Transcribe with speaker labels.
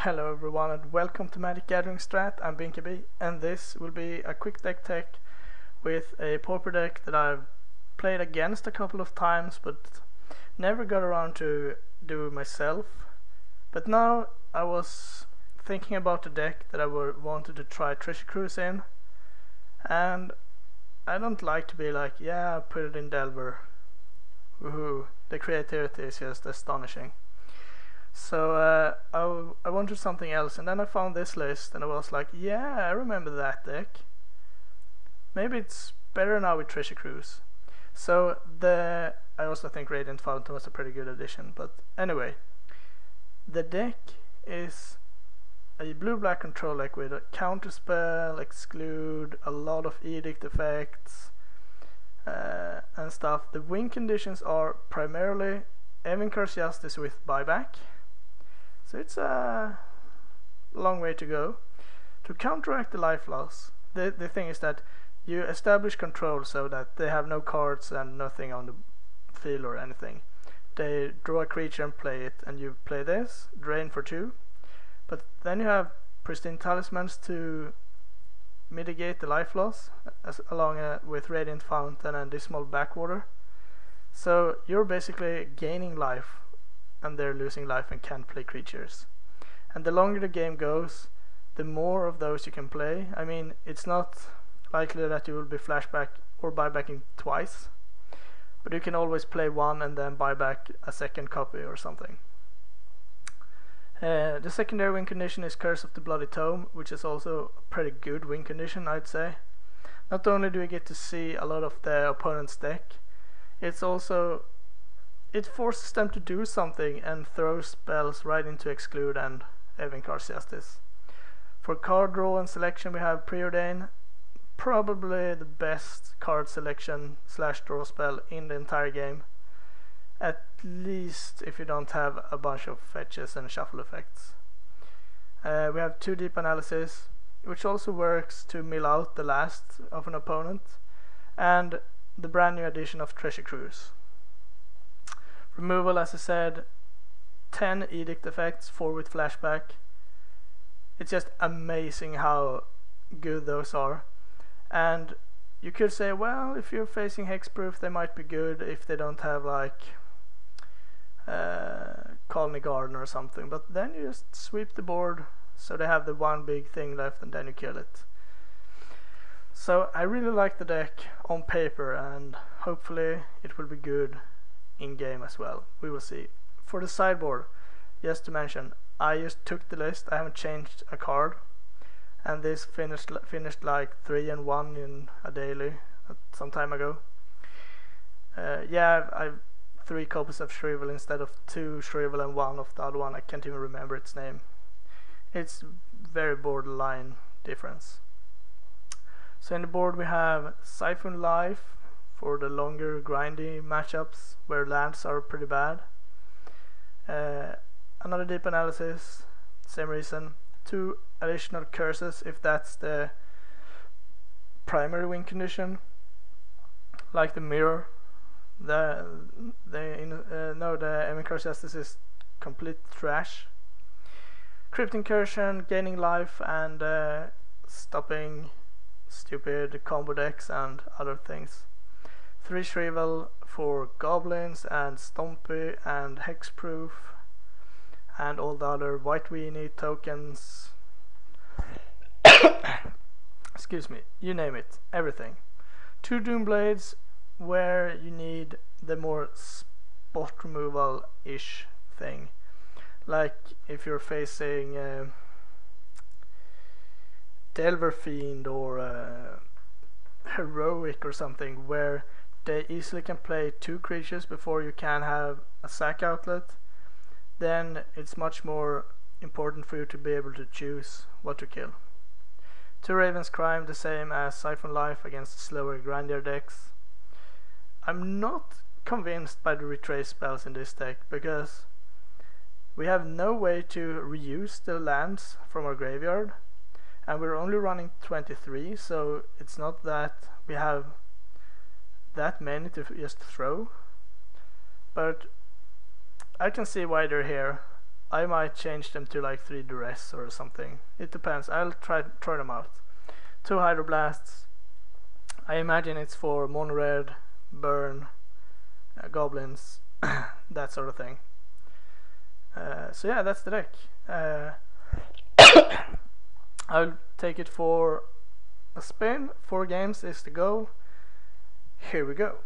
Speaker 1: Hello everyone and welcome to Magic Gathering Strat. I'm Binkaby and this will be a quick deck tech with a Pauper deck that I've played against a couple of times but never got around to do myself. But now I was thinking about the deck that I wanted to try Treasure Cruise in, and I don't like to be like, yeah, put it in Delver. Woohoo, the creativity is just astonishing. So I wanted something else, and then I found this list and I was like, yeah, I remember that deck. Maybe it's better now with Treasure Cruise. So I also think Radiant Fountain was a pretty good addition, but anyway, the deck is a blue-black control deck with a Counterspell, Exclude, a lot of Edict effects and stuff. The win conditions are primarily Evincar's Justice with buyback. So it's a long way to go. To counteract the life loss, the thing is that you establish control so that they have no cards and nothing on the field or anything. They draw a creature and play it, and you play this, drain for 2. But then you have Pristine Talismans to mitigate the life loss, along with Radiant Fountain and Dismal Backwater. So you're basically gaining life and they're losing life and can't play creatures. And the longer the game goes, the more of those you can play. I mean, it's not likely that you will be flashback or buybacking twice, but you can always play one and then buy back a second copy or something. The secondary win condition is Curse of the Bloody Tome, which is also a pretty good win condition, I'd say. Not only do we get to see a lot of the opponent's deck, it forces them to do something and throw spells right into Exclude and Evincar's Justice. For card draw and selection we have Preordain, probably the best card selection / draw spell in the entire game, at least if you don't have a bunch of fetches and shuffle effects. We have 2 Deep Analysis, which also works to mill out the last of an opponent, and the brand new addition of Treasure Cruise. Removal, as I said, 10 Edict effects, 4 with flashback. It's just amazing how good those are. And you could say, well, if you're facing hexproof, they might be good if they don't have like Colony Garden or something. But then you just sweep the board so they have the one big thing left and then you kill it. So I really like the deck on paper, and hopefully it will be good in game as well. We will see. For the sideboard, just to mention, I just took the list. I haven't changed a card, and this finished like 3 and 1 in a daily some time ago. Yeah, I've 3 copies of Shrivel instead of 2 Shrivel and 1 of the other one. I can't even remember its name. It's very borderline difference. So in the board we have Syphon Life for the longer grindy matchups where lands are pretty bad. Another Deep Analysis, same reason. 2 additional curses if that's the primary win condition, like the mirror. The Evincar Justice is complete trash. Crypt Incursion, gaining life and stopping stupid combo decks and other things. 3 Shrivel for goblins and Stompy and hexproof and all the other white weenie tokens. Excuse me, you name it, everything. 2 Doomblades where you need the more spot removal ish thing, like if you're facing Delver Fiend or Heroic or something, where they easily can play 2 creatures before you can have a sack outlet. Then it's much more important for you to be able to choose what to kill. 2 Raven's Crime, the same as Syphon Life against slower grindier decks. I'm not convinced by the retrace spells in this deck, because we have no way to reuse the lands from our graveyard, and we're only running 23, so it's not that we have that many to just throw. But I can see why they're here. I might change them to like 3 duress or something. It depends. I'll try them out. 2 Hydroblasts. I imagine it's for mono red, burn, goblins, that sort of thing. So yeah, that's the deck. I'll take it for a spin. 4 games is the goal. Here we go.